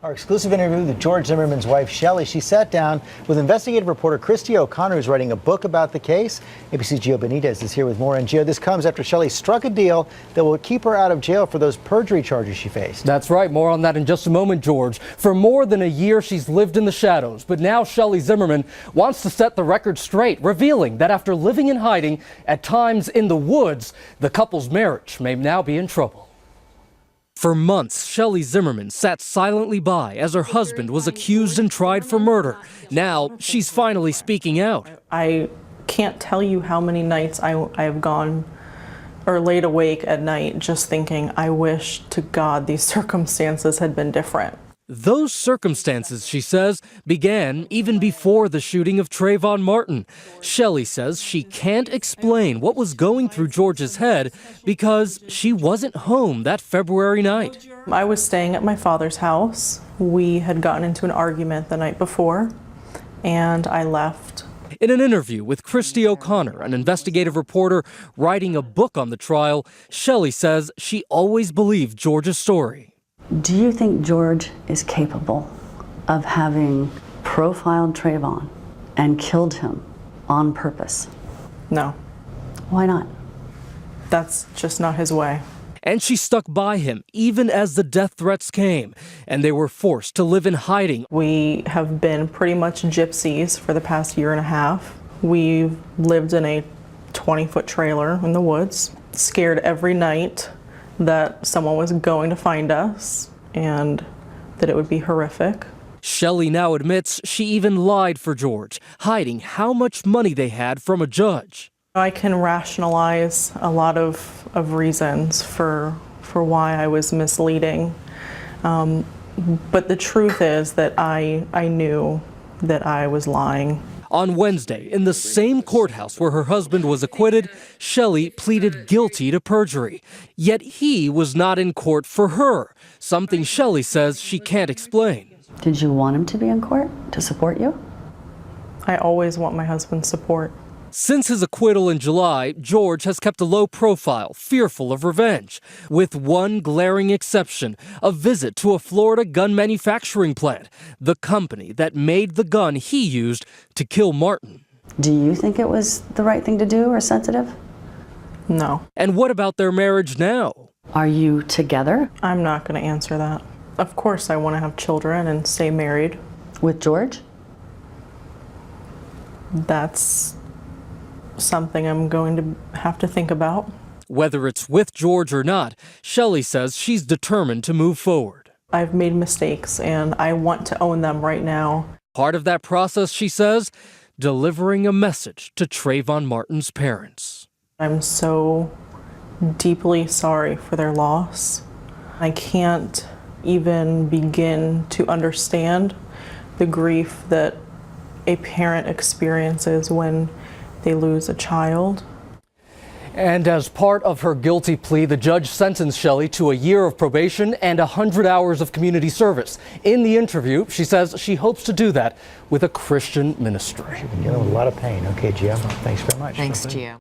Our exclusive interview with George Zimmerman's wife, Shellie. She sat down with investigative reporter Christi O'Connor, who's writing a book about the case. ABC's Gio Benitez is here with more. And Gio, this comes after Shellie struck a deal that will keep her out of jail for those perjury charges she faced. That's right. More on that in just a moment, George. For more than a year, she's lived in the shadows. But now Shellie Zimmerman wants to set the record straight, revealing that after living in hiding, at times in the woods, the couple's marriage may now be in trouble. For months, Shellie Zimmerman sat silently by as her husband was accused and tried for murder. Now, she's finally speaking out. I can't tell you how many nights I have gone or laid awake at night just thinking, I wish to God these circumstances had been different. Those circumstances, she says, began even before the shooting of Trayvon Martin. Shellie says she can't explain what was going through George's head because she wasn't home that February night. I was staying at my father's house. We had gotten into an argument the night before, and I left. In an interview with Christi O'Connor, an investigative reporter writing a book on the trial, Shellie says she always believed George's story. Do you think George is capable of having profiled Trayvon and killed him on purpose? No. Why not? That's just not his way. And she stuck by him even as the death threats came, and they were forced to live in hiding. We have been pretty much gypsies for the past year and a half. We've lived in a 20-foot trailer in the woods, scared every night that someone was going to find us and that it would be horrific. Shellie now admits she even lied for George, hiding how much money they had from a judge. I can rationalize a lot of reasons for why I was misleading, but the truth is that I knew that I was lying. On Wednesday, in the same courthouse where her husband was acquitted, Shellie pleaded guilty to perjury. Yet he was not in court for her, something Shellie says she can't explain. Did you want him to be in court to support you? I always want my husband's support. Since his acquittal in July, George has kept a low profile, fearful of revenge, with one glaring exception, a visit to a Florida gun manufacturing plant, the company that made the gun he used to kill Martin. Do you think it was the right thing to do or sensitive? No. And what about their marriage now? Are you together? I'm not going to answer that. Of course I want to have children and stay married. With George? That's something I'm going to have to think about. Whether it's with George or not, Shellie says she's determined to move forward. I've made mistakes and I want to own them right now. Part of that process, she says, delivering a message to Trayvon Martin's parents. I'm so deeply sorry for their loss. I can't even begin to understand the grief that a parent experiences when they lose a child. And as part of her guilty plea, the judge sentenced Shellie to a year of probation and 100 hours of community service. In the interview, she says she hopes to do that with a Christian ministry. She's been dealing with a lot of pain. Okay, Gio, thanks very much. Thanks, Gio.